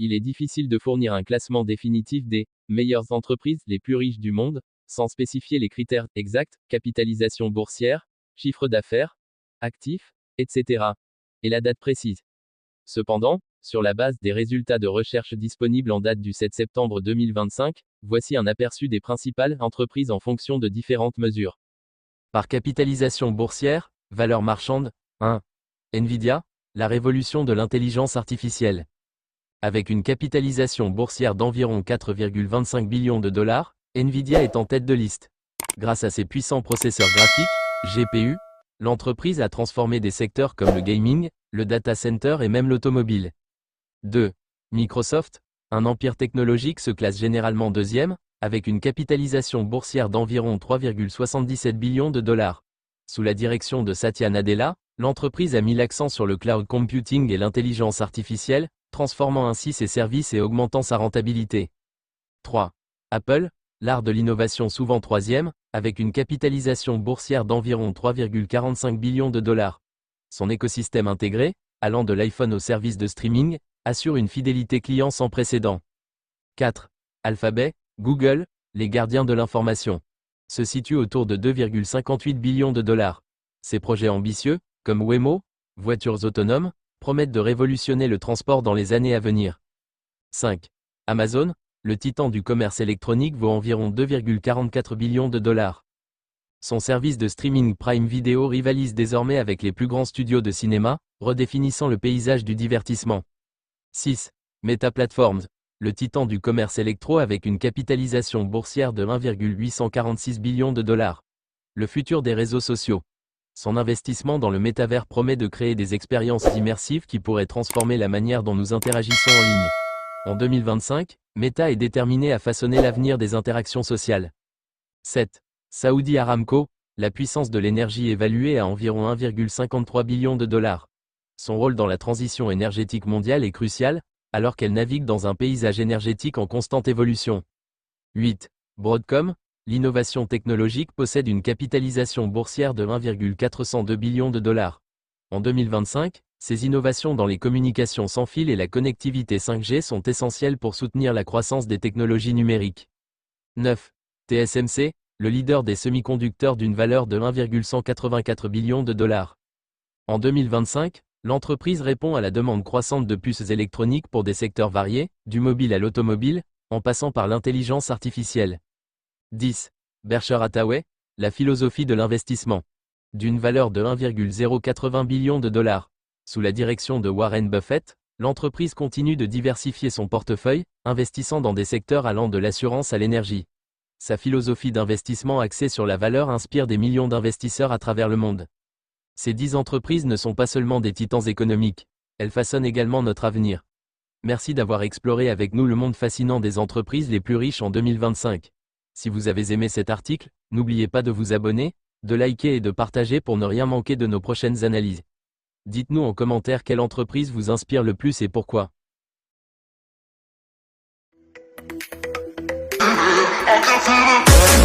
Il est difficile de fournir un classement définitif des meilleures entreprises les plus riches du monde, sans spécifier les critères exacts, capitalisation boursière, chiffre d'affaires, actifs, etc. et la date précise. Cependant, sur la base des résultats de recherche disponibles en date du 7 septembre 2025, voici un aperçu des principales entreprises en fonction de différentes mesures. Par capitalisation boursière, valeur marchande, 1. Nvidia, la révolution de l'intelligence artificielle. Avec une capitalisation boursière d'environ 4,25 billions de dollars, Nvidia est en tête de liste. Grâce à ses puissants processeurs graphiques, GPU, l'entreprise a transformé des secteurs comme le gaming, le data center et même l'automobile. 2. Microsoft, un empire technologique se classe généralement deuxième, avec une capitalisation boursière d'environ 3,77 billions de dollars. Sous la direction de Satya Nadella, l'entreprise a mis l'accent sur le cloud computing et l'intelligence artificielle, transformant ainsi ses services et augmentant sa rentabilité. 3. Apple, l'art de l'innovation souvent troisième, avec une capitalisation boursière d'environ 3,45 billions de dollars. Son écosystème intégré, allant de l'iPhone au service de streaming, assure une fidélité client sans précédent. 4. Alphabet, Google, les gardiens de l'information. Se situe autour de 2,58 billions de dollars. Ses projets ambitieux, comme Waymo, voitures autonomes, promettent de révolutionner le transport dans les années à venir. 5. Amazon, le titan du commerce électronique vaut environ 2,44 billions de dollars. Son service de streaming Prime Video rivalise désormais avec les plus grands studios de cinéma, redéfinissant le paysage du divertissement. 6. Meta Platforms, le titan du commerce électro avec une capitalisation boursière de 1,846 billions de dollars. Le futur des réseaux sociaux. Son investissement dans le métavers promet de créer des expériences immersives qui pourraient transformer la manière dont nous interagissons en ligne. En 2025, Meta est déterminé à façonner l'avenir des interactions sociales. 7. Saudi Aramco, la puissance de l'énergie évaluée à environ 1,53 billion de dollars. Son rôle dans la transition énergétique mondiale est crucial, alors qu'elle navigue dans un paysage énergétique en constante évolution. 8. Broadcom, l'innovation technologique possède une capitalisation boursière de 1,402 billions de dollars. En 2025, ces innovations dans les communications sans fil et la connectivité 5G sont essentielles pour soutenir la croissance des technologies numériques. 9. TSMC, le leader des semi-conducteurs d'une valeur de 1,184 billions de dollars. En 2025, l'entreprise répond à la demande croissante de puces électroniques pour des secteurs variés, du mobile à l'automobile, en passant par l'intelligence artificielle. 10. Berkshire Hathaway, la philosophie de l'investissement. D'une valeur de 1,080 billions de dollars. Sous la direction de Warren Buffett, l'entreprise continue de diversifier son portefeuille, investissant dans des secteurs allant de l'assurance à l'énergie. Sa philosophie d'investissement axée sur la valeur inspire des millions d'investisseurs à travers le monde. Ces 10 entreprises ne sont pas seulement des titans économiques, elles façonnent également notre avenir. Merci d'avoir exploré avec nous le monde fascinant des entreprises les plus riches en 2025. Si vous avez aimé cet article, n'oubliez pas de vous abonner, de liker et de partager pour ne rien manquer de nos prochaines analyses. Dites-nous en commentaire quelle entreprise vous inspire le plus et pourquoi. I can feel it.